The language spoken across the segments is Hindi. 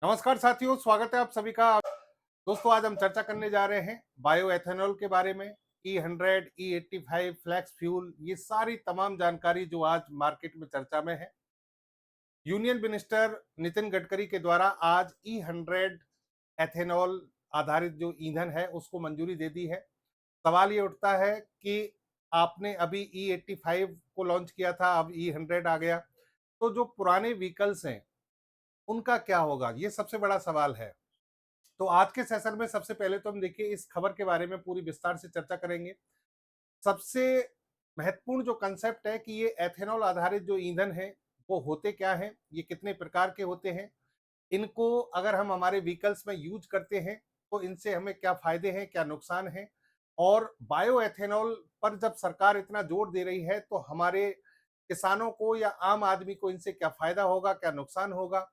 नमस्कार साथियों, स्वागत है आप सभी का। दोस्तों, आज हम चर्चा करने जा रहे हैं बायो एथेनॉल के बारे में। E100, E85, फ्लैक्स फ्यूल, ये सारी तमाम जानकारी जो आज मार्केट में चर्चा में है। यूनियन मिनिस्टर नितिन गडकरी के द्वारा आज E100 एथेनॉल आधारित जो ईंधन है उसको मंजूरी दे दी है। सवाल ये उठता है कि आपने अभी E85 को लॉन्च किया था, अब E100 आ गया, तो जो पुराने व्हीकल्स हैं उनका क्या होगा, ये सबसे बड़ा सवाल है। तो आज के सेशन में सबसे पहले तो हम देखिए इस खबर के बारे में पूरी विस्तार से चर्चा करेंगे। सबसे महत्वपूर्ण जो कंसेप्ट है कि ये एथेनॉल आधारित जो ईंधन है वो होते क्या हैं, ये कितने प्रकार के होते हैं, इनको अगर हम हमारे व्हीकल्स में यूज करते हैं तो इनसे हमें क्या फायदे हैं, क्या नुकसान हैं, और बायो एथेनॉल पर जब सरकार इतना जोर दे रही है तो हमारे किसानों को या आम आदमी को इनसे क्या फायदा होगा, क्या नुकसान होगा,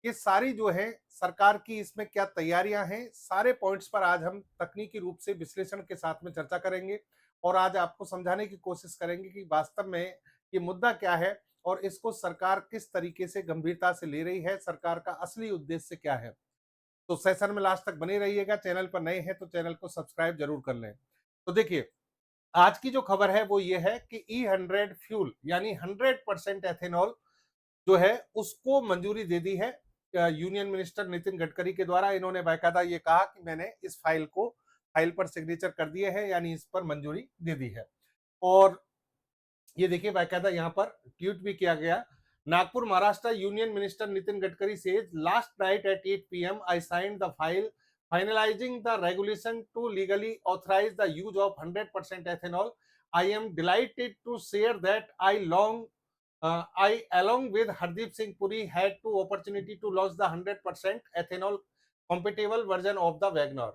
ये सारी जो है सरकार की इसमें क्या तैयारियां हैं, सारे पॉइंट्स पर आज हम तकनीकी रूप से विश्लेषण के साथ में चर्चा करेंगे और आज आपको समझाने की कोशिश करेंगे कि वास्तव में ये मुद्दा क्या है और इसको सरकार किस तरीके से गंभीरता से ले रही है, सरकार का असली उद्देश्य क्या है। तो सेशन में लास्ट तक बने रहिएगा। चैनल पर नए हैं तो चैनल को सब्सक्राइब जरूर कर लें। तो देखिए, आज की जो खबर है वो ये है कि E100 फ्यूल यानी 100% एथेनॉल जो है उसको मंजूरी दे दी है यूनियन मिनिस्टर नितिन गडकरी के द्वारा। इन्होंने बाकायदा ये कहा कि मैंने इस फाइल पर सिग्नेचर कर दिए हैं, यानी इस पर मंजूरी दे दी है। और ये देखिए बाकायदा यहाँ पर ट्वीट भी किया गया। Nagpur Maharashtra union minister Nitin Gadkari says last night at 8 PM I signed the file finalizing the regulation to legally authorize the use of 100% ethanol. I am delighted to share that I, along with Hardeep Singh Puri, had two opportunity to launch the 100% ethanol compatible version of the Wagoner.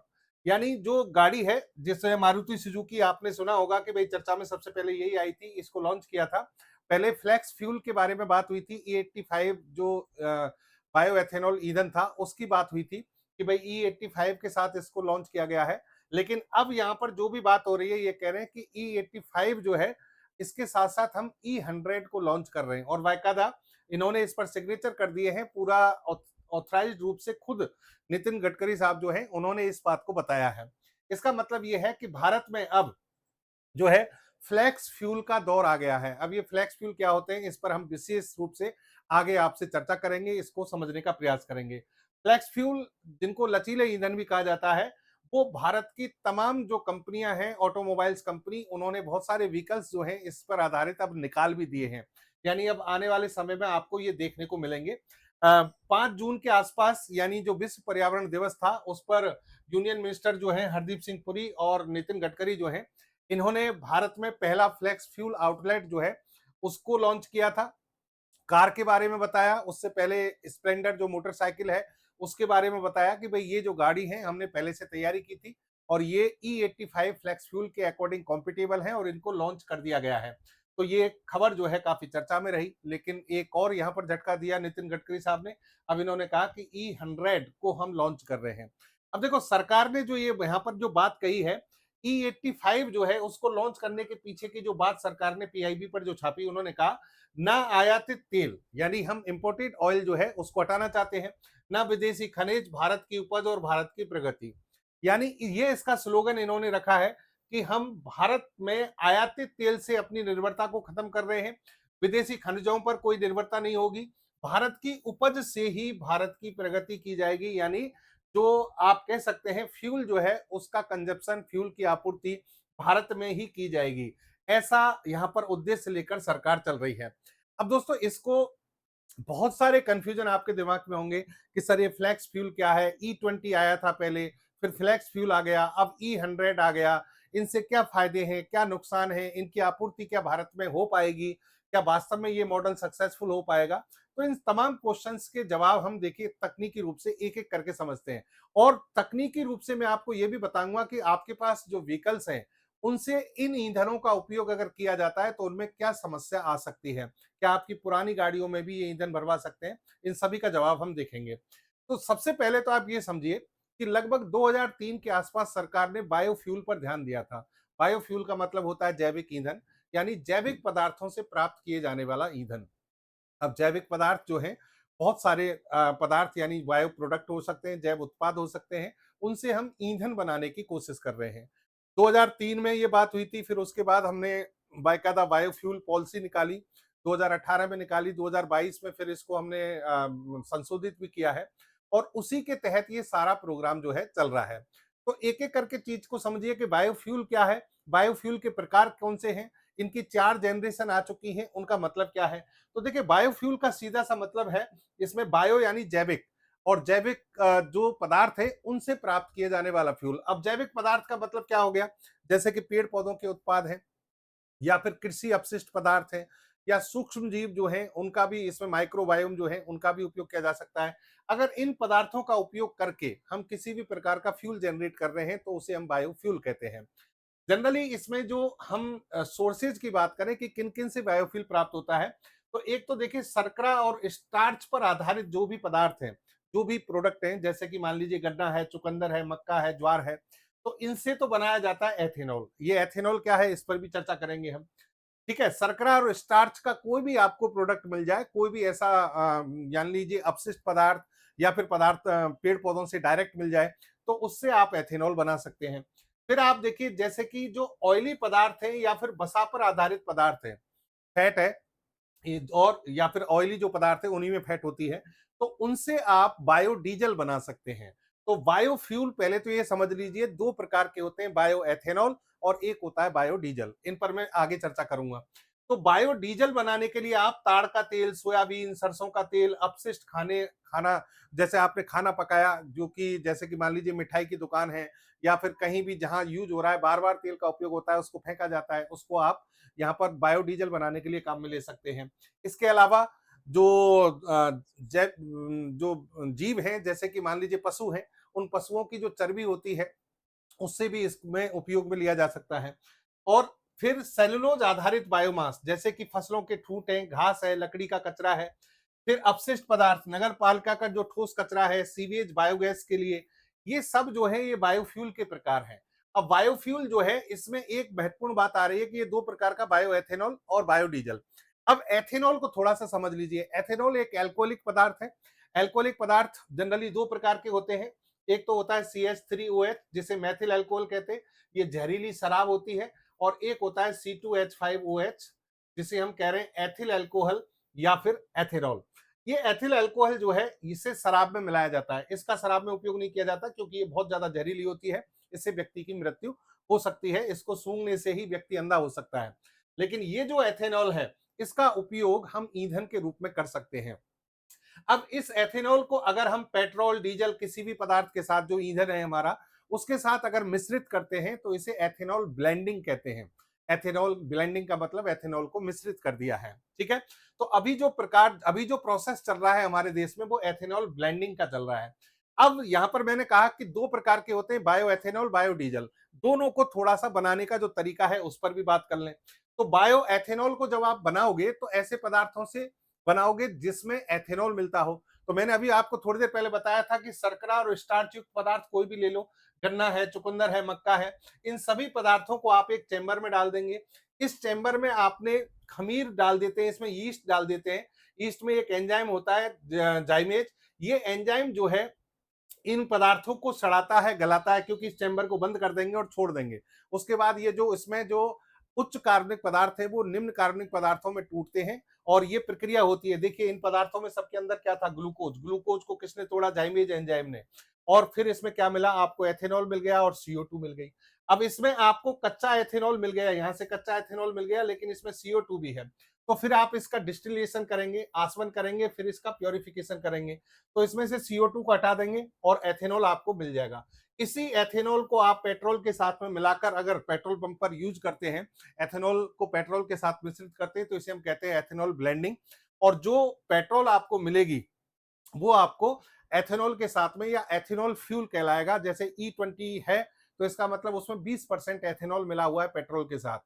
यानी जो गाड़ी है जिसे मारुति सुजुकी, आपने सुना होगा कि भाई चर्चा में सबसे पहले यही आई थी, इसको लॉन्च किया था। पहले फ्लैक्स फ्यूल के बारे में बात हुई थी, E85 जो बायो एथेनॉल ईंधन था उसकी बात हुई थी कि भाई E85 के साथ इसको लॉन्च किया गया है। लेकिन अब यहाँ पर जो भी बात हो रही है, ये कह रहे हैं कि E85 जो है इसके साथ साथ हम E100 को लॉन्च कर रहे हैं और बाकायदा इन्होंने इस पर सिग्नेचर कर दिए हैं। पूरा ऑथराइज्ड रूप से खुद नितिन गडकरी साहब जो हैं उन्होंने इस बात को बताया है। इसका मतलब ये है कि भारत में अब जो है फ्लैक्स फ्यूल का दौर आ गया है। अब ये फ्लैक्स फ्यूल क्या होते हैं, इस पर हम विशेष रूप से आगे आपसे चर्चा करेंगे, इसको समझने का प्रयास करेंगे। फ्लैक्स फ्यूल, जिनको लचीले ईंधन भी कहा जाता है, वो भारत की तमाम जो कंपनियां हैं, ऑटोमोबाइल्स कंपनी, उन्होंने बहुत सारे व्हीकल्स जो हैं इस पर आधारित अब निकाल भी दिए हैं। यानी अब आने वाले समय में आपको ये देखने को मिलेंगे। 5 जून के आसपास, यानी जो विश्व पर्यावरण दिवस था, उस पर यूनियन मिनिस्टर जो है हरदीप सिंह पुरी और नितिन गडकरी जो है, इन्होंने भारत में पहला फ्लैक्स फ्यूल आउटलेट जो है उसको लॉन्च किया था। कार के बारे में बताया, उससे पहले स्प्लेंडर जो मोटरसाइकिल है उसके बारे में बताया कि भाई ये जो गाड़ी है हमने पहले से तैयारी की थी और ये E85 फ्लैक्स फ्यूल के अकॉर्डिंग कॉम्पिटेबल है और इनको लॉन्च कर दिया गया है। तो ये खबर जो है काफी चर्चा में रही, लेकिन एक और यहाँ पर झटका दिया नितिन गडकरी साहब ने। अब इन्होंने कहा कि E100 को हम लॉन्च कर रहे हैं। अब देखो, सरकार ने जो ये यहाँ पर जो बात कही है, E85 जो है उसको लॉन्च करने के पीछे की जो बात सरकार ने PIB पर जो छापी, उन्होंने कहा ना आयातित तेल, यानी हम इंपोर्टेड ऑयल जो है उसको हटाना चाहते हैं, ना विदेशी खनिज, भारत की उपज और भारत की प्रगति। यानी ये इसका स्लोगन इन्होंने रखा है कि हम भारत में आयातित तेल से अपनी निर्भरता को खत्म कर रहे हैं, विदेशी खनिजों पर कोई निर्भरता नहीं होगी, भारत की उपज से ही भारत की प्रगति की जाएगी। यानी जो आप कह सकते हैं फ्यूल जो है उसका कंजप्शन, फ्यूल की आपूर्ति भारत में ही की जाएगी, ऐसा यहाँ पर उद्देश्य लेकर सरकार चल रही है। अब दोस्तों, इसको बहुत सारे कंफ्यूजन आपके दिमाग में होंगे कि सर ये फ्लैक्स फ्यूल क्या है, E20 आया था पहले, फिर फ्लैक्स फ्यूल आ गया, अब E100 आ गया, इनसे क्या फायदे हैं, क्या नुकसान है, इनकी आपूर्ति क्या भारत में हो पाएगी, क्या वास्तव में ये मॉडल सक्सेसफुल हो पाएगा। तो इन तमाम क्वेश्चंस के जवाब हम देखिए तकनीकी रूप से एक एक करके समझते हैं और तकनीकी रूप से मैं आपको ये भी बताऊंगा कि आपके पास जो व्हीकल्स हैं उनसे इन ईंधनों का उपयोग अगर किया जाता है तो उनमें क्या समस्या आ सकती है, क्या आपकी पुरानी गाड़ियों में भी ये ईंधन भरवा सकते हैं, इन सभी का जवाब हम देखेंगे। तो सबसे पहले तो आप ये समझिए कि लगभग 2003 के आसपास सरकार ने बायोफ्यूल पर ध्यान दिया था। बायोफ्यूल का मतलब होता है जैविक ईंधन, यानी जैविक पदार्थों से प्राप्त किए जाने वाला ईंधन। अब जैविक पदार्थ जो है बहुत सारे पदार्थ यानी बायो प्रोडक्ट हो सकते हैं, जैव उत्पाद हो सकते हैं, उनसे हम ईंधन बनाने की कोशिश कर रहे हैं। 2003 में ये बात हुई थी, फिर उसके बाद हमने बाकायदा बायोफ्यूल पॉलिसी निकाली, 2018 में निकाली, 2022 में फिर इसको हमने संशोधित भी किया है और उसी के तहत ये सारा प्रोग्राम जो है चल रहा है। तो एक-एक करके चीज को समझिए कि बायोफ्यूल क्या है, बायोफ्यूल के प्रकार कौन से हैं, इनकी 4 जनरेशन आ चुकी हैं, उनका मतलब क्या है? तो देखिए बायोफ्यूल का सीधा-सा मतलब है, इसमें बायो यानी जैविक और जैविक जो पदार्थ है उनसे प्राप्त किए जाने वाला फ्यूल। अब जैविक पदार्थ का मतलब क्या हो गया? जैसे कि पेड़-पौधों के उत्पाद हैं या फिर कृषि अपशिष्ट पदार्थ हैं या सूक्ष्म जीव जो हैं उनका भी इसमें माइक्रोबायोम जो है उनका भी उपयोग किया जा सकता है। अगर इन पदार्थों का उपयोग करके हम किसी भी प्रकार का फ्यूल जनरेट कर रहे हैं तो उसे हम बायोफ्यूल कहते हैं। जनरली इसमें जो हम सोर्सेज की बात करें कि किन-किन से बायोफ्यूल प्राप्त होता है, तो एक तो देखिए शर्करा और स्टार्च पर आधारित जो भी पदार्थ हैं, जो भी प्रोडक्ट हैं, जैसे कि मान लीजिए गन्ना है, चुकंदर है, मक्का है, ज्वार है, तो इनसे तो बनाया जाता है एथेनॉल। ये एथेनॉल क्या है, इस पर भी चर्चा करेंगे हम। ठीक है, शर्करा और स्टार्च का कोई भी आपको प्रोडक्ट मिल जाए, कोई भी ऐसा जान लीजिए अपशिष्ट पदार्थ या फिर पदार्थ पेड़-पौधों से डायरेक्ट मिल जाए, तो उससे आप एथेनॉल बना सकते हैं। फिर आप देखिए जैसे कि जो ऑयली पदार्थ हैं या फिर वसा पर आधारित पदार्थ हैं, फैट है और या फिर ऑयली जो पदार्थ है उन्हीं में फैट होती है, तो उनसे आप बायोडीजल बना सकते हैं। तो बायोफ्यूल पहले तो ये समझ लीजिए 2 प्रकार के होते हैं, बायो एथेनॉल और एक होता है बायोडीजल। इन पर मैं आगे चर्चा करूंगा। तो बायोडीजल बनाने के लिए आप ताड़ का तेल, सोयाबीन, सरसों का तेल, अपशिष्ट खाना जैसे आपने खाना पकाया जो कि जैसे कि मान लीजिए मिठाई की दुकान है या फिर कहीं भी जहां यूज हो रहा है, बार-बार तेल का उपयोग होता है, उसको फेंका जाता है, उसको आप यहाँ पर बायोडीजल बनाने के लिए काम में ले सकते हैं। इसके अलावा जो जो जीव हैं जैसे कि मान लीजिए पशु हैं, उन पशुओं की जो चर्बी होती है उससे भी इसमें उपयोग में लिया जा सकता है। और फिर सेलुलोज आधारित बायोमास जैसे कि फसलों के ठूंठ हैं, घास है, लकड़ी का कचरा है, फिर अपशिष्ट पदार्थ, नगर पालिका का जो ठोस कचरा है, सीवेज बायोगैस के लिए, ये सब जो है ये बायोफ्यूल के प्रकार हैं। अब बायोफ्यूल जो है इसमें एक महत्वपूर्ण बात आ रही है कि ये 2 प्रकार का बायो एथेनॉल और बायोडीजल। अब एथेनॉल को थोड़ा-सा समझ लीजिए। एथेनॉल एक एल्कोहलिक पदार्थ है। एल्कोहलिक पदार्थ जनरली 2 प्रकार के होते हैं। एक तो होता है CH3OH जिसे मेथिल अल्कोहल कहते हैं, ये जहरीली शराब होती है और एक होता है C2H5OH जिसे हम कह रहे हैं एथिल अल्कोहल या फिर एथेनॉल। ये एथिल अल्कोहल जो है इसे शराब में मिलाया जाता है। इसका शराब में उपयोग नहीं किया जाता क्योंकि ये बहुत ज्यादा जहरीली होती है। इससे व्यक्ति की मृत्यु हो सकती है। इसको सूंघने से ही व्यक्ति अंधा हो सकता है। लेकिन ये जो एथेनॉल है इसका उपयोग हम ईंधन के रूप में कर सकते हैं। अब इस एथेनॉल को अगर हम पेट्रोल, डीजल किसी भी पदार्थ के साथ जो ईंधन है हमारा, उसके साथ अगर मिश्रित करते हैं तो इसे एथेनॉल ब्लेंडिंग कहते हैं। एथेनॉल ब्लेंडिंग का मतलब एथेनॉल को मिश्रित कर दिया है। ठीक है? तो अभी जो प्रोसेस चल रहा है हमारे देश में वो एथेनॉल ब्लेंडिंग का चल रहा है। अब यहां पर मैंने कहा कि 2 प्रकार के होते हैं बायो एथेनॉल, बायोडीजल। दोनों को थोड़ा-सा बनाने का जो तरीका है उस पर भी बात कर लें। तो बायो एथेनॉल को जब आप बनाओगे तो ऐसे पदार्थों से बनाओगे जिसमें एथेनॉल मिलता हो। तो मैंने अभी आपको थोड़ी देर पहले बताया था कि शर्करा और स्टार्च युक्त पदार्थ कोई भी ले लो, गन्ना है, चुकंदर है, मक्का है, इन सभी पदार्थों को आप एक चेंबर में डाल देंगे। इस चेंबर में आपने खमीर डाल देते हैं, इसमें यीस्ट डाल देते हैं। यीस्ट में एक एंजाइम होता है जाइमेज। ये एंजाइम जो है इन पदार्थों को सड़ाता है, गलाता है क्योंकि इस चेंबर को बंद कर देंगे और छोड़ देंगे। उसके बाद ये जो इसमें जो उच्च कार्बनिक पदार्थ है वो निम्न कार्बनिक पदार्थों में टूटते हैं और ये प्रक्रिया होती है। देखिए इन पदार्थों में सबके अंदर क्या था? ग्लूकोज। ग्लूकोज को किसने तोड़ा? जाइमेज एंजाइम ने। और फिर इसमें क्या मिला? आपको एथेनॉल मिल गया और CO2 मिल गई। अब इसमें आपको कच्चा एथेनॉल मिल गया, यहाँ से कच्चा एथेनॉल मिल गया, लेकिन इसमें CO2 भी है। तो फिर आप इसका डिस्टिलेशन करेंगे, आसवन करेंगे, फिर इसका प्योरिफिकेशन करेंगे। तो इसमें से CO2 को हटा देंगे और एथेनॉल आपको मिल जाएगा। इसी एथेनॉल को आप पेट्रोल के साथ में मिलाकर अगर पेट्रोल पंप पर यूज करते हैं, एथेनॉल को पेट्रोल के साथ मिश्रित करते हैं तो इसे हम कहते हैं एथेनॉल ब्लेंडिंग। और जो पेट्रोल आपको मिलेगी वो आपको एथेनॉल के साथ में या एथेनॉल फ्यूल कहलाएगा। जैसे E20 है तो इसका मतलब उसमें 20% एथेनॉल मिला हुआ है पेट्रोल के साथ।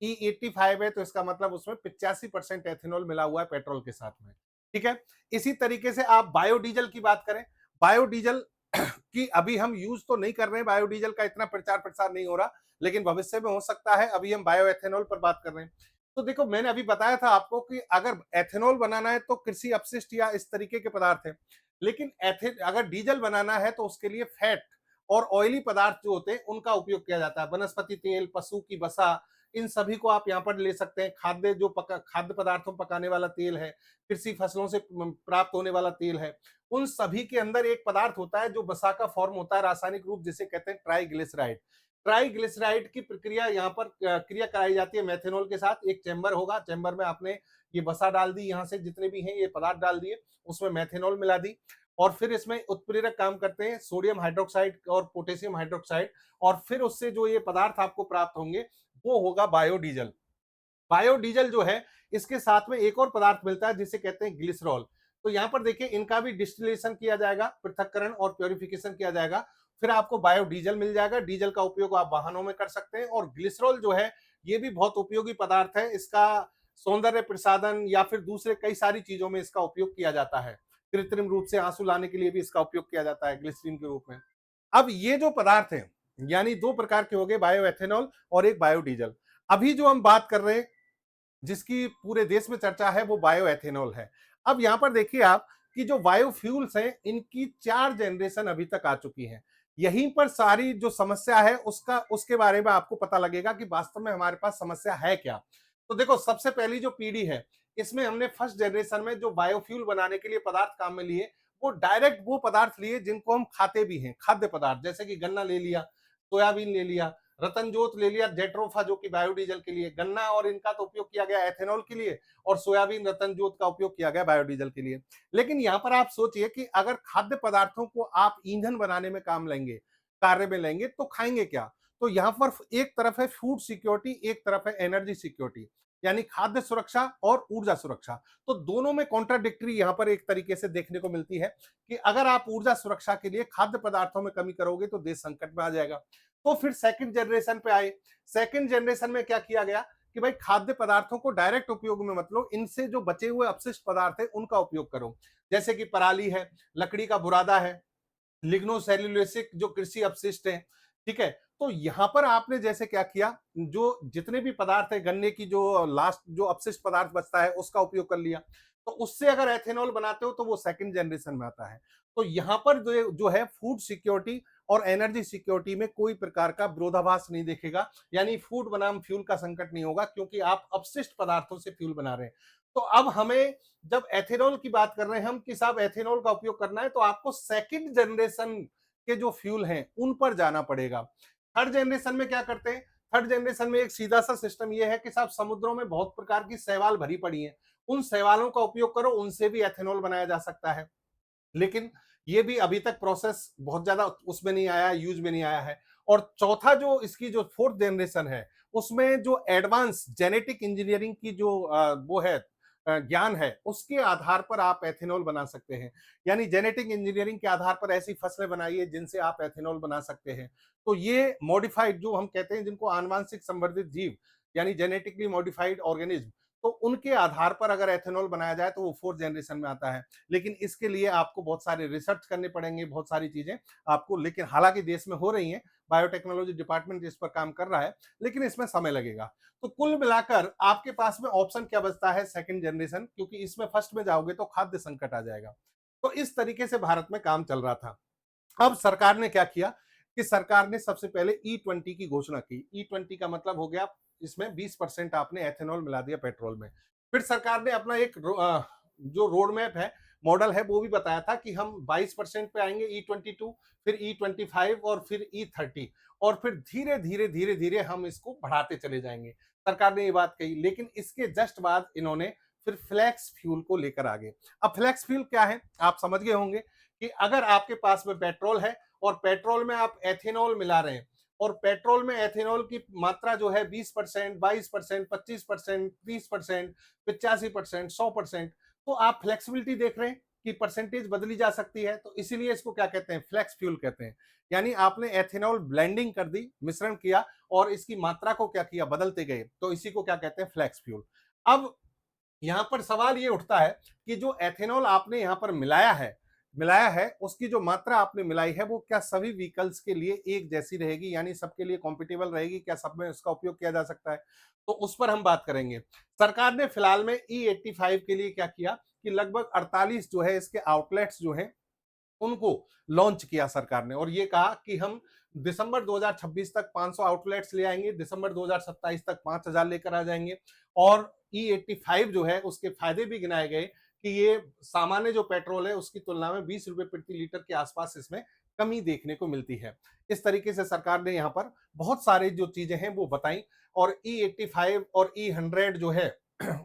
E85 है तो इसका मतलब उसमें 85% एथेनॉल मिला हुआ है पेट्रोल के साथ में। ठीक है? इसी तरीके से आप बायोडीजल की बात करें, बायोडीजल की अभी हम यूज तो नहीं कर रहे हैं, बायोडीजल का इतना प्रचार प्रसार नहीं हो रहा, लेकिन भविष्य में हो सकता है। अभी हम बायो एथेनॉल पर बात कर रहे हैं। तो देखो मैंने अभी बताया था आपको कि अगर एथेनॉल बनाना है तो कृषि अपशिष्ट या इस तरीके के पदार्थ है, लेकिन अगर डीजल बनाना है तो उसके लिए फैट और ऑयली पदार्थ जो होते हैं उनका उपयोग किया जाता है। वनस्पति तेल, पशु की वसा, इन सभी को आप यहाँ पर ले सकते हैं। खाद्य पदार्थों पकाने वाला तेल है, कृषि फसलों से प्राप्त होने वाला तेल है, उन सभी के अंदर एक पदार्थ होता है जो वसा का फॉर्म होता है, रासायनिक रूप जिसे कहते हैं ट्राइग्लिसराइड। ट्राइग्लिसराइड की प्रक्रिया यहाँ पर क्रिया कराई जाती है मेथेनॉल के साथ। एक चैम्बर होगा, चैम्बर में आपने ये वसा डाल दी, यहाँ से जितने भी हैं ये पदार्थ डाल दिए, उसमें मेथेनॉल मिला दी और फिर इसमें उत्प्रेरक काम करते हैं सोडियम हाइड्रोक्साइड और पोटेशियम हाइड्रोक्साइड, और फिर उससे जो ये पदार्थ आपको प्राप्त होंगे वो होगा बायोडीजल। बायोडीजल जो है इसके साथ में एक और पदार्थ मिलता है जिसे कहते हैं ग्लिसरॉल। तो यहाँ पर देखिए इनका भी डिस्टिलेशन किया जाएगा, पृथक्करण और प्योरिफिकेशन किया जाएगा, फिर आपको बायोडीजल मिल जाएगा। डीजल का उपयोग आप वाहनों में कर सकते हैं। और ग्लिसरॉल जो है ये भी बहुत उपयोगी पदार्थ है, इसका सौंदर्य प्रसाधन या फिर दूसरे कई सारी चीजों में इसका उपयोग किया जाता है। कृत्रिम रूप से आंसू लाने के लिए भी इसका उपयोग किया जाता है ग्लिसरीन के रूप में। अब ये जो पदार्थ है यानी दो प्रकार के हो गए, बायो एथेनॉल और एक बायोडीजल। अभी जो हम बात कर रहे हैं जिसकी पूरे देश में चर्चा है वो बायो एथेनॉल है। अब यहां पर देखिए आप कि जो बायोफ्यूल्स हैं इनकी 4 जनरेशन अभी तक आ चुकी हैं। यहीं पर सारी जो समस्या है उसके बारे में आपको पता लगेगा कि वास्तव में हमारे पास समस्या है क्या। तो देखो सबसे पहली जो पीढ़ी है इसमें हमने फर्स्ट जनरेशन में जो बायोफ्यूल बनाने के लिए पदार्थ काम में लिए वो डायरेक्ट वो पदार्थ लिए जिनको हम खाते भी हैं, खाद्य पदार्थ, जैसे कि गन्ना ले लिया, सोयाबीन ले लिया, रतन जोत ले लिया, जेट्रोफा जो कि बायोडीजल के लिए, गन्ना और इनका तो उपयोग किया गया एथेनॉल के लिए, और सोयाबीन रतन जोत का उपयोग किया गया बायोडीजल के लिए। लेकिन यहाँ पर आप सोचिए कि अगर खाद्य पदार्थों को आप ईंधन बनाने में काम लेंगे, कार्य में लेंगे, तो खाएंगे क्या? तो यहाँ पर एक तरफ है फूड सिक्योरिटी, एक तरफ है एनर्जी सिक्योरिटी, यानी खाद्य सुरक्षा और ऊर्जा सुरक्षा। तो दोनों में कॉन्ट्राडिक्टरी यहाँ पर एक तरीके से देखने को मिलती है कि अगर आप ऊर्जा सुरक्षा के लिए खाद्य पदार्थों में कमी करोगे तो देश संकट में आ जाएगा। तो फिर सेकंड जनरेशन पे आए। सेकंड जनरेशन में क्या किया गया कि भाई खाद्य पदार्थों को डायरेक्ट उपयोग में मत लो, इनसे जो बचे हुए अपशिष्ट पदार्थ है उनका उपयोग करो, जैसे कि पराली है, लकड़ी का बुरादा है, लिग्नोसेल्यूलोसिक जो कृषि अपशिष्ट है, ठीक है। तो यहां पर आपने जैसे क्या किया, जो जितने भी पदार्थ है, गन्ने की जो लास्ट जो अपशिष्ट पदार्थ बचता है उसका उपयोग कर लिया, तो उससे अगर एथेनॉल बनाते हो तो वो सेकंड जनरेशन में आता है। तो यहां पर जो है फूड सिक्योरिटी और एनर्जी सिक्योरिटी में कोई प्रकार का विरोधाभास नहीं देखेगा, यानी फूड बनाम फ्यूल का संकट नहीं होगा क्योंकि आप अपशिष्ट पदार्थों से फ्यूल बना रहे हैं। तो अब हमें जब एथेनॉल की बात कर रहे हैं हम कि साहब एथेनॉल का उपयोग करना है, तो आपको सेकंड जनरेशन के जो फ्यूल हैं उन पर जाना पड़ेगा। थर्ड जनरेशन में क्या करते हैं? थर्ड जनरेशन में एक सीधा सा सिस्टम ये है कि साहब समुद्रों में बहुत प्रकार की शैवाल भरी पड़ी हैं, उन शैवालों का उपयोग करो, उनसे भी एथेनॉल बनाया जा सकता है। लेकिन ये भी अभी तक प्रोसेस बहुत ज्यादा उसमें नहीं आया, यूज में नहीं आया है। और चौथा जो इसकी जो फोर्थ जनरेशन है उसमें जो एडवांस जेनेटिक इंजीनियरिंग की जो वो है ज्ञान है, उसके आधार पर आप एथेनॉल बना सकते हैं। यानी जेनेटिक इंजीनियरिंग के आधार पर ऐसी फसलें बनाइए जिनसे आप एथेनॉल बना सकते हैं। तो ये मॉडिफाइड जो हम कहते हैं जिनको आनुवांशिक संवर्धित जीव यानी जेनेटिकली मॉडिफाइड ऑर्गेनिज्म, तो उनके आधार पर अगर एथेनॉल बनाया जाए तो वो फोर्थ जनरेशन में आता है। लेकिन इसके लिए आपको बहुत सारे रिसर्च करने पड़ेंगे, बहुत सारी चीजें आपको, लेकिन हालांकि देश में हो रही हैं, बायोटेक्नोलॉजी डिपार्टमेंट इस पर काम कर रहा है, लेकिन इसमें समय लगेगा। तो कुल मिलाकर आपके पास में ऑप्शन क्या बचता है? सेकंड जनरेशन, क्योंकि इसमें फर्स्ट में जाओगे तो खाद्य संकट आ जाएगा। तो इस तरीके से भारत में काम चल रहा था। अब सरकार ने क्या किया कि सरकार ने सबसे पहले E20 की घोषणा की। E20 का मतलब हो गया इसमें 20% आपने एथेनॉल मिला दिया पेट्रोल में। फिर सरकार ने अपना एक जो रोड मैप है, मॉडल है, वो भी बताया था कि हम 22% पे आएंगे E22, फिर E25 और फिर E30, और फिर धीरे धीरे धीरे धीरे हम इसको बढ़ाते चले जाएंगे। सरकार ने ये बात कही, लेकिन इसके जस्ट बाद इन्होंने फिर फ्लैक्स फ्यूल को लेकर आ गए। अब फ्लैक्स फ्यूल क्या है आप समझ गए होंगे कि अगर आपके पास में पेट्रोल है और पेट्रोल में आप एथेनॉल मिला रहे हैं, और पेट्रोल में एथेनॉल की मात्रा जो है 20%, 22%, 25%, 30%, 85%, 100%, तो आप फ्लेक्सिबिलिटी देख रहे हैं कि परसेंटेज बदली जा सकती है। तो इसीलिए इसको क्या कहते हैं? फ्लेक्स फ्यूल कहते हैं। यानी आपने एथेनॉल ब्लेंडिंग कर दी, मिश्रण किया, और इसकी मात्रा को क्या किया? बदलते गए, तो इसी को क्या कहते हैं? Flex fuel. अब यहां पर सवाल ये उठता है कि जो एथेनॉल आपने यहां पर मिलाया है, मिलाया है उसकी जो मात्रा आपने मिलाई है वो क्या सभी व्हीकल्स के लिए एक जैसी रहेगी, यानी सबके लिए कॉम्पिटेबल रहेगी, क्या सब में उसका उपयोग किया जा सकता है, तो उस पर हम बात करेंगे। सरकार ने फिलहाल में E85 के लिए क्या किया कि लगभग 48 जो है इसके आउटलेट्स जो हैं उनको लॉन्च किया सरकार ने, और ये कहा कि हम दिसंबर 2026 तक 500 आउटलेट्स ले आएंगे, दिसंबर 2027 तक 5000 लेकर आ जाएंगे। और E85 जो है उसके फायदे भी गिनाए गए कि ये सामान्य जो पेट्रोल है उसकी तुलना में 20 रुपए प्रति लीटर के आसपास इसमें कमी देखने को मिलती है। इस तरीके से सरकार ने यहाँ पर बहुत सारी जो चीजें हैं वो बताई, और E85 और E100 जो है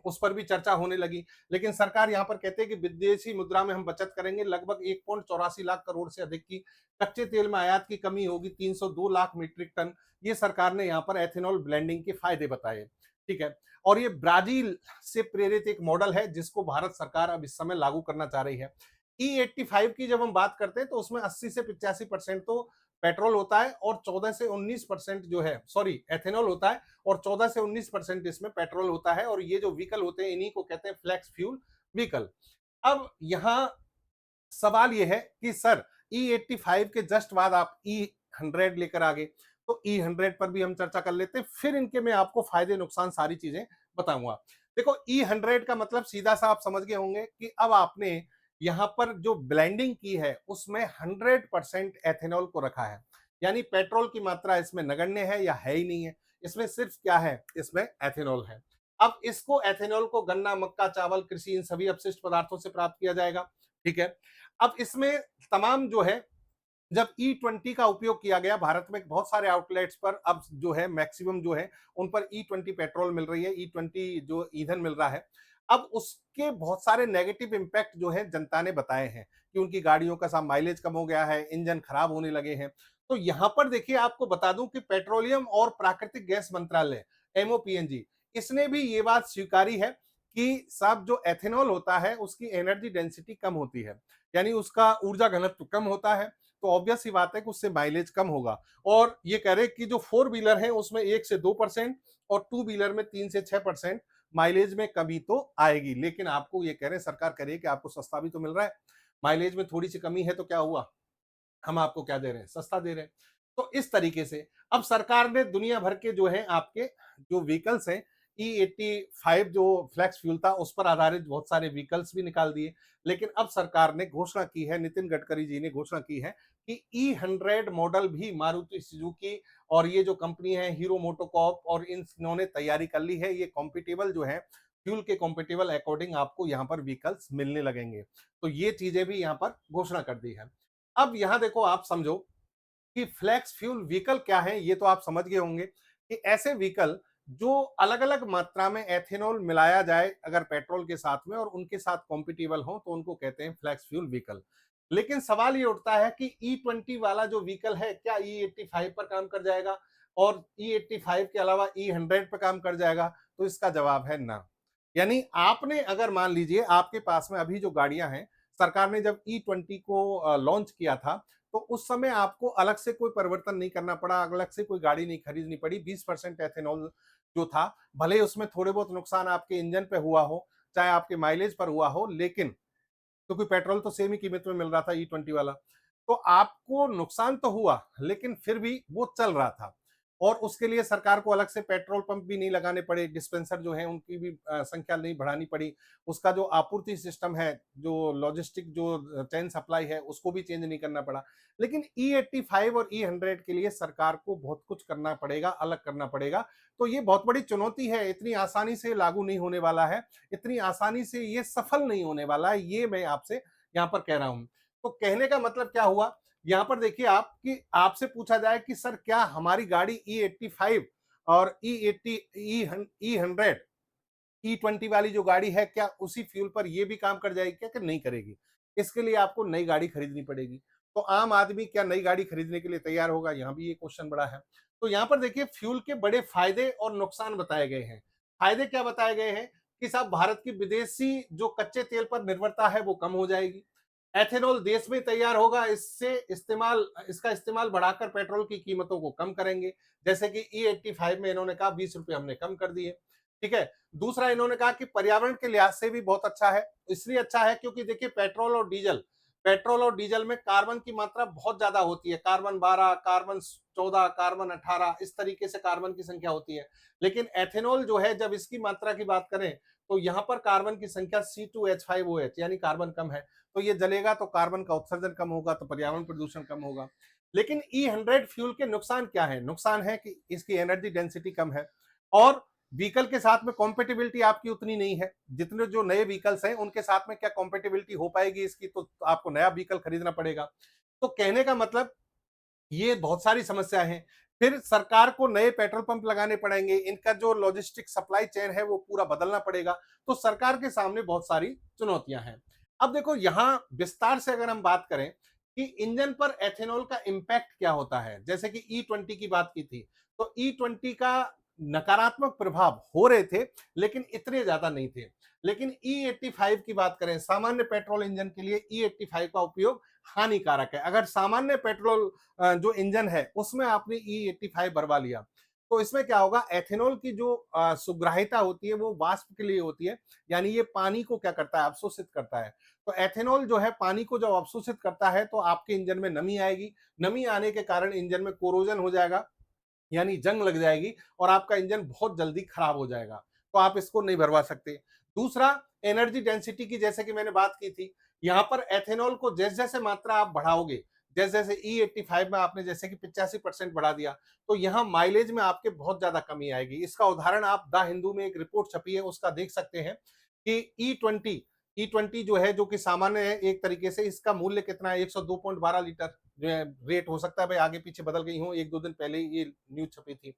उस पर भी चर्चा होने लगी। लेकिन सरकार यहां पर कहते हैं कि विदेशी मुद्रा में हम बचत करेंगे, लगभग 1.84 लाख करोड़ से अधिक की कच्चे तेल में आयात की कमी होगी, 302 लाख मीट्रिक टन। ये सरकार ने यहां पर एथेनॉल ब्लेंडिंग के फायदे बताए। ठीक है, और ये ब्राजील से प्रेरित एक मॉडल है जिसको भारत सरकार अब इस समय लागू करना चाह रही है। E85 की जब हम बात करते हैं तो उसमें 80 से 85% तो पेट्रोल होता है, और 14 से 19% जो है सॉरी एथेनॉल होता है, और 14 से 19% इसमें पेट्रोल होता है। और ये जो व्हीकल होते हैं इन्हीं को कहते हैं फ्लेक्स फ्यूल व्हीकल। अब यहां सवाल ये है कि सर E85 के जस्ट बाद आप E100 लेकर आ गए, तो E100 पर भी हम चर्चा कर लेते हैं, फिर इनके मैं आपको फायदे नुकसान सारी चीजें बताऊंगा। देखो E100 का मतलब सीधा सा आप समझ गए होंगे कि अब आपने यहां पर जो ब्लेंडिंग की है उसमें 100% एथेनॉल को रखा है, यानी पेट्रोल की मात्रा इसमें नगण्य है या है ही नहीं है, इसमें सिर्फ क्या है, इसमें एथेनॉल है। अब इसको एथेनॉल को गन्ना, मक्का, चावल, कृषि इन सभी अपशिष्ट पदार्थों से प्राप्त किया जाएगा। ठीक है, अब इसमें तमाम जो है जब E20 का उपयोग किया गया भारत में बहुत सारे आउटलेट्स पर, अब जो है मैक्सिमम जो है उन पर E20 पेट्रोल मिल रही है, E20 जो ईंधन मिल रहा है। अब उसके बहुत सारे नेगेटिव इंपैक्ट जो है जनता ने बताए हैं कि उनकी गाड़ियों का सा माइलेज कम हो गया है, इंजन खराब होने लगे हैं। तो यहां पर देखिए आपको बता दूं कि पेट्रोलियम और प्राकृतिक गैस मंत्रालय MOPNG इसने भी ये बात स्वीकारी है कि साहब जो एथेनॉल होता है उसकी एनर्जी डेंसिटी कम होती है, यानी उसका ऊर्जा घनत्व कम होता है, तो ऑब्वियस सी बात है कि उससे माइलेज कम होगा। और ये कह रहे कि जो 4 व्हीलर है उसमें 1 से 2% और 2 व्हीलर में 3 से 6% माइलेज में कमी तो आएगी। लेकिन आपको ये कह रहे हैं, सरकार कह रही है कि आपको सस्ता भी तो मिल रहा है, माइलेज में थोड़ी सी कमी है तो क्या हुआ, हम आपको क्या दे रहे हैं, सस्ता दे रहे हैं। तो इस तरीके से अब सरकार ने दुनिया भर के जो है आपके जो व्हीकल्स हैं E85 जो फ्लैक्स फ्यूल था उस पर आधारित बहुत सारे व्हीकल्स भी निकाल दिए। लेकिन अब सरकार ने घोषणा की है, नितिन गडकरी जी ने घोषणा की है कि E100 मॉडल भी मारुति सुजुकी और ये जो कंपनी है हीरो मोटोकॉर्प और इन्होंने तैयारी कर ली है, ये कॉम्पिटेबल जो है फ्यूल के कॉम्पिटेबल अकॉर्डिंग आपको यहाँ पर व्हीकल्स मिलने लगेंगे। तो ये चीजें भी यहाँ पर घोषणा कर दी है। अब यहां देखो आप समझो कि फ्लेक्स फ्यूल व्हीकल क्या है, ये तो आप समझ गए होंगे कि ऐसे व्हीकल जो अलग अलग मात्रा में एथेनॉल मिलाया जाए अगर पेट्रोल के साथ में और उनके साथ कॉम्पिटेबल हो तो उनको कहते हैं फ्लेक्स फ्यूल व्हीकल। लेकिन सवाल ये उठता है कि E20 वाला जो व्हीकल है क्या E85 पर काम कर जाएगा और E85 के अलावा E100 पर काम कर जाएगा, तो इसका जवाब है ना। यानी आपने अगर मान लीजिए आपके पास में अभी जो गाड़ियां हैं, सरकार ने जब E20 को लॉन्च किया था तो उस समय आपको अलग से कोई परिवर्तन नहीं करना पड़ा, अलग से कोई गाड़ी नहीं खरीदनी पड़ी। 20% एथेनॉल जो था, भले ही उसमें थोड़े बहुत नुकसान आपके इंजन पे हुआ हो, चाहे आपके माइलेज पर हुआ हो, लेकिन क्योंकि पेट्रोल तो सेम ही कीमत में मिल रहा था E20 वाला, तो आपको नुकसान तो हुआ लेकिन फिर भी वो चल रहा था। और उसके लिए सरकार को अलग से पेट्रोल पंप भी नहीं लगाने पड़े, डिस्पेंसर जो है उनकी भी संख्या नहीं बढ़ानी पड़ी, उसका जो आपूर्ति सिस्टम है, जो लॉजिस्टिक जो चेन सप्लाई है उसको भी चेंज नहीं करना पड़ा। लेकिन E85 और E100 के लिए सरकार को बहुत कुछ करना पड़ेगा, अलग करना पड़ेगा। तो ये बहुत बड़ी चुनौती है, इतनी आसानी से लागू नहीं होने वाला है, इतनी आसानी से ये सफल नहीं होने वाला है, ये मैं आपसे यहाँ पर कह रहा हूं। तो कहने का मतलब क्या हुआ, यहाँ पर देखिए आप कि आपसे पूछा जाए कि सर क्या हमारी गाड़ी E85 और E100 E20 वाली जो गाड़ी है क्या उसी फ्यूल पर ये भी काम कर जाएगी क्या, कि नहीं करेगी। इसके लिए आपको नई गाड़ी खरीदनी पड़ेगी। तो आम आदमी क्या नई गाड़ी खरीदने के लिए तैयार होगा, यहाँ भी ये क्वेश्चन बड़ा है। तो यहाँ पर देखिए फ्यूल के बड़े फायदे और नुकसान बताए गए हैं। फायदे क्या बताए गए हैं कि साहब भारत की विदेशी जो कच्चे तेल पर निर्भरता है वो कम हो जाएगी, एथेनॉल देश में तैयार होगा, इसका इस्तेमाल बढ़ाकर पेट्रोल की कीमतों को कम करेंगे। जैसे कि E85 में इन्होंने कहा 20 रुपए हमने कम कर दिए। ठीक है, दूसरा इन्होंने कहा कि पर्यावरण के लिहाज से भी बहुत अच्छा है, इसलिए अच्छा है क्योंकि देखिए पेट्रोल और डीजल पेट्रोल और डीजल में कार्बन की मात्रा बहुत ज्यादा होती है, कार्बन 12, कार्बन 14, कार्बन 18, इस तरीके से कार्बन की संख्या होती है। लेकिन एथेनॉल जो है, जब इसकी मात्रा की बात करें तो यहाँ पर कार्बन की संख्या C2H5OH यानी कार्बन कम है, तो ये जलेगा तो कार्बन का उत्सर्जन कम होगा, तो पर्यावरण प्रदूषण कम होगा। लेकिन E100 फ्यूल के नुकसान क्या है? नुकसान है कि इसकी एनर्जी डेंसिटी कम है और व्हीकल के साथ में कॉम्पेटिबिलिटी आपकी उतनी नहीं है। जितने जो नए व्हीकल्स हैं उनके साथ में क्या कॉम्पेटिबिलिटी हो पाएगी इसकी, तो आपको नया व्हीकल खरीदना पड़ेगा। तो कहने का मतलब ये बहुत सारी समस्या है। फिर सरकार को नए पेट्रोल पंप लगाने पड़ेंगे, इनका जो लॉजिस्टिक सप्लाई चेन है वो पूरा बदलना पड़ेगा। तो सरकार के सामने बहुत सारी चुनौतियां हैं। अब देखो यहां विस्तार से अगर हम बात करें कि इंजन पर एथेनॉल का इंपैक्ट क्या होता है, जैसे कि E20 की बात की थी, तो E20 का नकारात्मक प्रभाव हो रहे थे लेकिन इतने ज्यादा नहीं थे। लेकिन E85 की बात करें, सामान्य पेट्रोल इंजन के लिए E85 का उपयोग हानिकारक है। अगर सामान्य पेट्रोल जो इंजन है उसमें आपने E85 भरवा लिया तो इसमें क्या होगा, एथेनॉल की जो सुग्राहिता होती है वो वाष्प के लिए होती है, यानी ये पानी को क्या करता है, अवशोषित करता है। तो एथेनॉल जो है पानी को जब अवशोषित करता है तो आपके इंजन में नमी आएगी, नमी आने के कारण इंजन में कोरोजन हो जाएगा, यानी जंग लग जाएगी और आपका इंजन बहुत जल्दी खराब हो जाएगा, तो आप इसको नहीं भरवा सकते। दूसरा, एनर्जी डेंसिटी की जैसे कि मैंने बात की थी, यहां पर एथेनॉल को जैसे जैसे मात्रा आप बढ़ाओगे, जैसे जैसे E85 में आपने जैसे कि 85% बढ़ा दिया, तो यहाँ माइलेज में आपके बहुत ज्यादा कमी आएगी। इसका उदाहरण आप द हिंदू में एक रिपोर्ट छपी है उसका देख सकते हैं कि E20 जो है, जो कि सामान्य है एक तरीके से, इसका मूल्य कितना है, 102.12 लीटर जो है रेट, हो सकता है भाई आगे पीछे बदल गई हो, एक दो दिन पहले ये न्यूज छपी थी।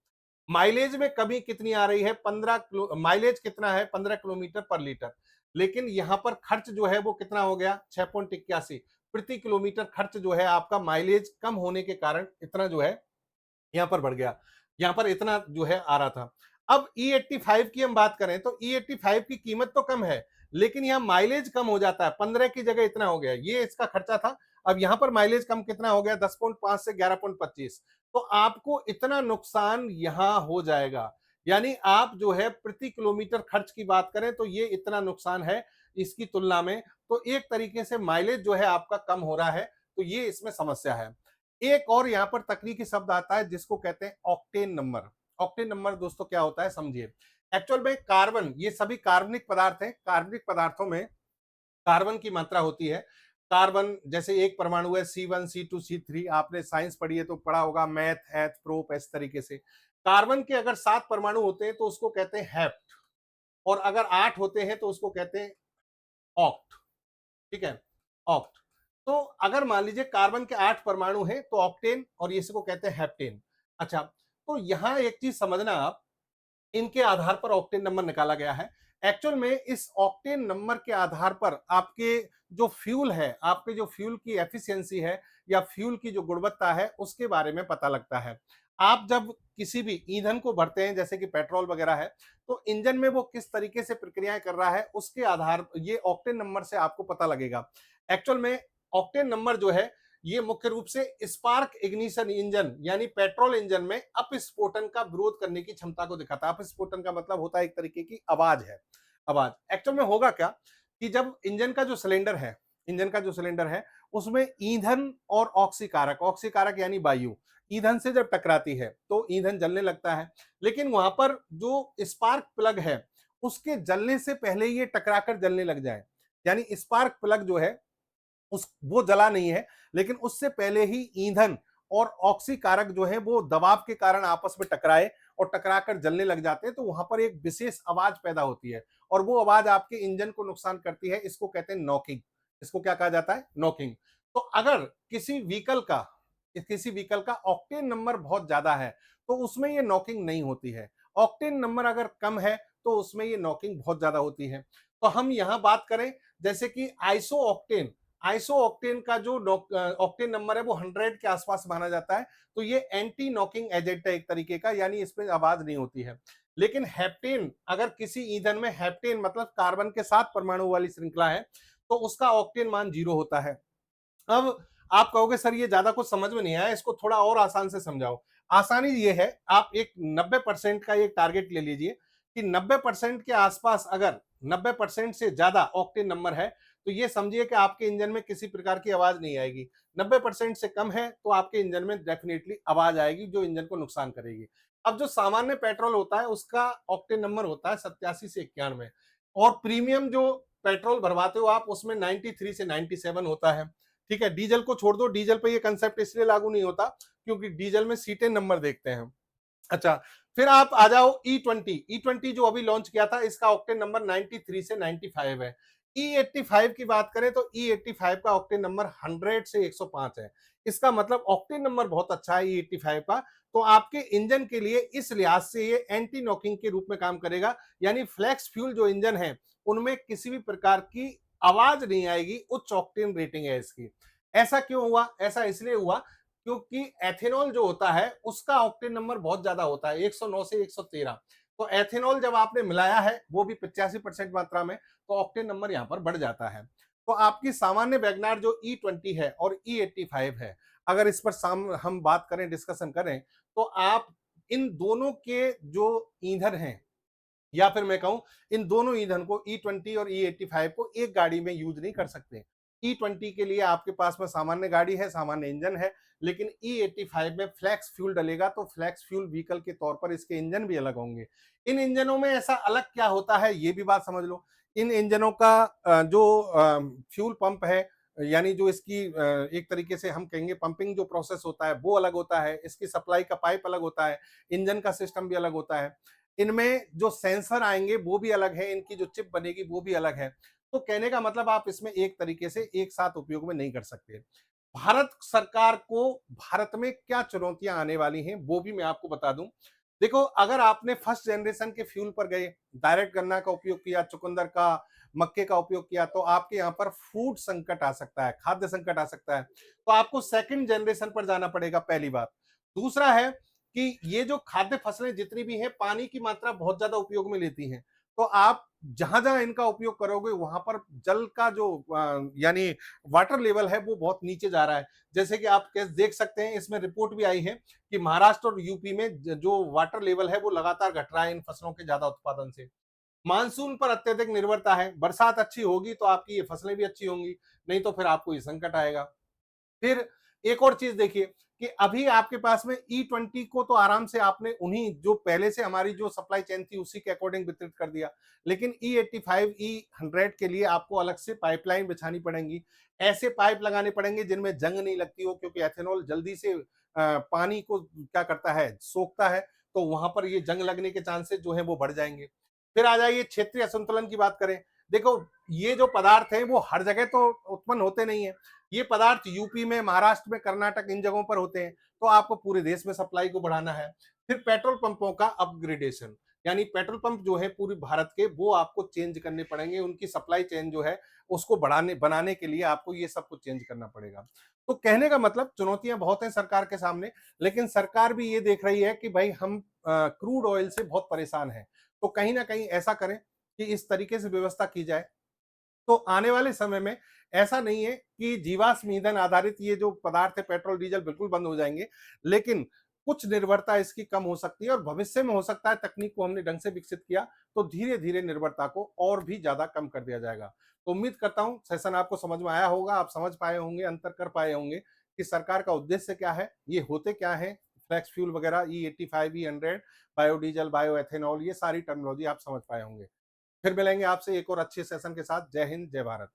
माइलेज में कमी कितनी आ रही है, 15 किलो माइलेज कितना है, 15 किलोमीटर पर लीटर। लेकिन यहां पर खर्च जो है वो कितना हो गया, 6.81 प्रति किलोमीटर खर्च जो है आपका, माइलेज कम होने के कारण इतना जो है यहां पर बढ़ गया, यहां पर इतना जो है आ रहा था। अब E85 की हम बात करें तो E85 की कीमत तो कम है लेकिन यहां माइलेज कम हो जाता है, 15 की जगह इतना हो गया, ये इसका खर्चा था। अब यहां पर माइलेज कम कितना हो गया, 10.5 से 11.25, तो आपको इतना नुकसान यहां हो जाएगा। यानी आप जो है प्रति किलोमीटर खर्च की बात करें तो ये इतना नुकसान है इसकी तुलना में, तो एक तरीके से माइलेज जो है आपका कम हो रहा है, तो ये इसमें समस्या है। एक और यहां पर तकनीकी शब्द आता है जिसको कहते हैं ऑक्टेन नंबर। ऑक्टेन नंबर दोस्तों क्या होता है समझिए। एक्चुअल में कार्बन, ये सभी कार्बनिक पदार्थ हैं, कार्बनिक पदार्थों में कार्बन की मात्रा होती है। कार्बन जैसे एक परमाणु है C1 C2 C3, आपने साइंस पढ़ी है तो पढ़ा होगा, मैथ एथ प्रोप इस तरीके से। कार्बन के अगर 7 परमाणु होते हैं तो उसको कहते हैं हेप्ट, और अगर 8 होते हैं तो उसको कहते हैं ऑक्ट। ठीक है, ऑक्ट। तो अगर मान लीजिए कार्बन के 8 परमाणु हैं तो ऑक्टेन, और इसको कहते हैं हेप्टेन। अच्छा, तो यहां एक चीज समझना आप, इनके आधार पर ऑक्टेन नंबर निकाला गया है। एक्चुअल में इस ऑक्टेन नंबर के आधार पर आपके जो फ्यूल है, आपके जो फ्यूल की एफिशिएंसी है या फ्यूल की जो गुणवत्ता है उसके बारे में पता लगता है। आप जब किसी भी ईंधन को भरते हैं जैसे कि पेट्रोल वगैरह है, तो इंजन में वो किस तरीके से प्रक्रियाएं कर रहा है उसके आधार, ये ऑक्टेन नंबर से आपको पता लगेगा। एक्चुअल में ऑक्टेन नंबर जो है ये मुख्य रूप से स्पार्क इग्निशन इंजन यानी पेट्रोल इंजन में अपस्फोटन का विरोध करने की क्षमता को दिखाता है। अपस्फोटन का मतलब होता है एक तरीके की आवाज है, आवाज। एक्चुअल में होगा क्या कि जब इंजन का जो सिलेंडर है, इंजन का जो सिलेंडर है उसमें ईंधन और ऑक्सीकारक, ऑक्सीकारक यानी वायु ईंधन से जब टकराती है तो ईंधन जलने लगता है। लेकिन वहां पर जो स्पार्क प्लग है उसके जलने से पहले ये टकराकर जलने लग जाए, यानी स्पार्क प्लग जो है उस वो जला नहीं है, लेकिन उससे पहले ही ईंधन और ऑक्सीकारक जो है वो दबाव के कारण आपस में टकराए और टकराकर जलने लग जाते हैं, तो वहां पर एक विशेष आवाज पैदा होती है और वो आवाज आपके इंजन को नुकसान करती है। इसको कहते हैं नॉकिंग। इसको क्या कहा जाता है, नॉकिंग। तो अगर किसी व्हीकल का ऑक्टेन नंबर बहुत ज्यादा है तो उसमें ये नॉकिंग नहीं होती है। ऑक्टेन नंबर अगर कम है तो उसमें ये नॉकिंग बहुत ज्यादा होती है। तो हम यहां बात करें जैसे कि आइसो ऑक्टेन, आइसो ऑक्टेन का जो ऑक्टेन नंबर है वो 100 के आसपास माना जाता है, तो ये एंटी नॉकिंग एजेंट है एक तरीके का, यानी इसमें आवाज नहीं होती है। लेकिन हेप्टेन, अगर किसी ईंधन में हेप्टेन मतलब कार्बन के 7 परमाणु वाली श्रृंखला है तो उसका ऑक्टेन मान 0 होता है। अब आप कहोगे सर ये ज्यादा कुछ समझ में नहीं आया, इसको थोड़ा और आसान से समझाओ। आसानी ये है, आप एक 90% का एक टारगेट ले लीजिए कि 90% के आसपास अगर 90% से ज्यादा ऑक्टेन नंबर है तो ये समझिए कि आपके इंजन में किसी प्रकार की आवाज नहीं आएगी। 90% से कम है तो आपके इंजन में डेफिनेटली आवाज आएगी जो इंजन को नुकसान करेगी। अब जो सामान्य पेट्रोल होता है उसका ऑक्टेन नंबर होता है 87 से 91 और प्रीमियम जो पेट्रोल भरवाते हो आप उसमें 93 से 97 होता है। ठीक है, डीजल को छोड़ दो, डीजल पे ये कंसेप्ट इसलिए लागू नहीं होता क्योंकि डीजल में सीटें नंबर देखते हैं। अच्छा, फिर आप आ जाओ E20। E20 जो अभी लॉन्च किया था इसका ऑक्टेन नंबर 93 से 95 है। E85 की बात करें तो E85 का ऑक्टेन नंबर 100 से 105 है। इसका मतलब ऑक्टेन नंबर बहुत अच्छा है E85 का। तो आपके इंजन के लिए इस लिहाज से ये एंटी नॉकिंग के रूप में काम करेगा, यानी फ्लेक्स फ्यूल जो इंजन है उनमें किसी भी प्रकार की आवाज नहीं आएगी। उच्च ऑक्टेन रेटिंग है इसकी। ऐसा क्यों हुआ? ऐसा इसलिए हुआ क्योंकि एथेनॉल जो होता है उसका ऑक्टेन नंबर बहुत ज्यादा होता है, 109 से 113। तो एथेनॉल जब आपने मिलाया है वो भी 85% मात्रा में, तो ऑक्टेन नंबर यहां पर बढ़ जाता है। तो आपकी सामान्य वैगनार जो E20 है और E85 है, अगर इस पर हम बात करें, डिस्कशन करें, तो आप इन दोनों के जो ईंधन हैं, या फिर मैं कहूं इन दोनों ईंधन को E20 और E85 को एक गाड़ी में यूज नहीं कर सकते। E20 के लिए आपके पास में सामान्य गाड़ी है, सामान्य इंजन है, लेकिन E85 में फ्लैक्स फ्यूल डलेगा तो फ्लैक्स फ्यूल व्हीकल के तौर पर इसके इंजन भी अलग होंगे। इन इंजनों में ऐसा अलग क्या होता है ये भी बात समझ लो। इन इंजनों का जो फ्यूल पंप है, यानी जो इसकी एक तरीके से हम कहेंगे पंपिंग जो प्रोसेस होता है वो अलग होता है, इसकी सप्लाई का पाइप अलग होता है, इंजन का सिस्टम भी अलग होता है। इनमें जो सेंसर आएंगे वो भी अलग है, इनकी जो चिप बनेगी वो भी अलग है। तो कहने का मतलब आप इसमें एक तरीके से एक साथ उपयोग में नहीं कर सकते। भारत सरकार को भारत में क्या चुनौतियां आने वाली हैं वो भी मैं आपको बता दूं। देखो, अगर आपने फर्स्ट जनरेशन के फ्यूल पर गए, डायरेक्ट गन्ना का उपयोग किया, चुकंदर का, मक्के का उपयोग किया, तो आपके यहाँ पर फूड संकट आ सकता है, खाद्य संकट आ सकता है। तो आपको सेकंड जनरेशन पर जाना पड़ेगा, पहली बात। दूसरा है कि ये जो खाद्य फसलें जितनी भी हैं पानी की मात्रा बहुत ज्यादा उपयोग में लेती हैं। तो आप जहां जहां इनका उपयोग करोगे वहां पर जल का जो यानी वाटर लेवल है वो बहुत नीचे जा रहा है। जैसे कि आप देख सकते हैं, इसमें रिपोर्ट भी आई है कि महाराष्ट्र और यूपी में जो वाटर लेवल है वो लगातार घट रहा है इन फसलों के ज्यादा उत्पादन से। मानसून पर अत्यधिक निर्भरता है, बरसात अच्छी होगी तो आपकी ये फसलें भी अच्छी होंगी, नहीं तो फिर आपको ये संकट आएगा। फिर एक और चीज देखिए कि अभी आपके पास में E20 को तो आराम से आपने उन्हीं जो पहले से हमारी जो सप्लाई चेन थी उसी के अकॉर्डिंग वितरित कर दिया, लेकिन E85 E100 के लिए आपको अलग से पाइपलाइन बिछानी पड़ेंगी। ऐसे पाइप लगाने पड़ेंगे जिनमें जंग नहीं लगती हो, क्योंकि एथेनॉल जल्दी से पानी को क्या करता है, सोखता है। तो वहां पर ये जंग लगने के चांसेस जो है वो बढ़ जाएंगे। फिर आ जाइए क्षेत्रीय असंतुलन की बात करें। देखो, ये जो पदार्थ है वो हर जगह तो उत्पन्न होते नहीं है। ये पदार्थ यूपी में, महाराष्ट्र में, कर्नाटक, इन जगहों पर होते हैं। तो आपको पूरे देश में सप्लाई को बढ़ाना है। फिर पेट्रोल पंपों का अपग्रेडेशन, यानी पेट्रोल पंप जो है पूरी भारत के वो आपको चेंज करने पड़ेंगे। उनकी सप्लाई चेन जो है उसको बढ़ाने बनाने के लिए आपको ये सब कुछ चेंज करना पड़ेगा। तो कहने का मतलब चुनौतियां बहुत हैं सरकार के सामने, लेकिन सरकार भी ये देख रही है कि भाई हम क्रूड ऑयल से बहुत परेशान हैं। तो कहीं ना कहीं ऐसा करें कि इस तरीके से व्यवस्था की जाए। तो आने वाले समय में ऐसा नहीं है कि जीवाश्म ईंधन आधारित ये जो पदार्थ है पेट्रोल डीजल बिल्कुल बंद हो जाएंगे, लेकिन कुछ निर्भरता इसकी कम हो सकती है और भविष्य में हो सकता है तकनीक को हमने ढंग से विकसित किया तो धीरे धीरे निर्भरता को और भी ज्यादा कम कर दिया जाएगा। तो उम्मीद करता हूं सेशन आपको समझ में आया होगा, आप समझ पाए होंगे, अंतर कर पाए होंगे कि सरकार का उद्देश्य क्या है, ये होते क्या है, फ्लेक्स फ्यूल वगैरह, E85 E100, biodiesel, bio ethanol, ये सारी टर्मिनोलॉजी आप समझ पाए होंगे। फिर मिलेंगे आपसे एक और अच्छे सेशन के साथ। जय हिंद, जय भारत।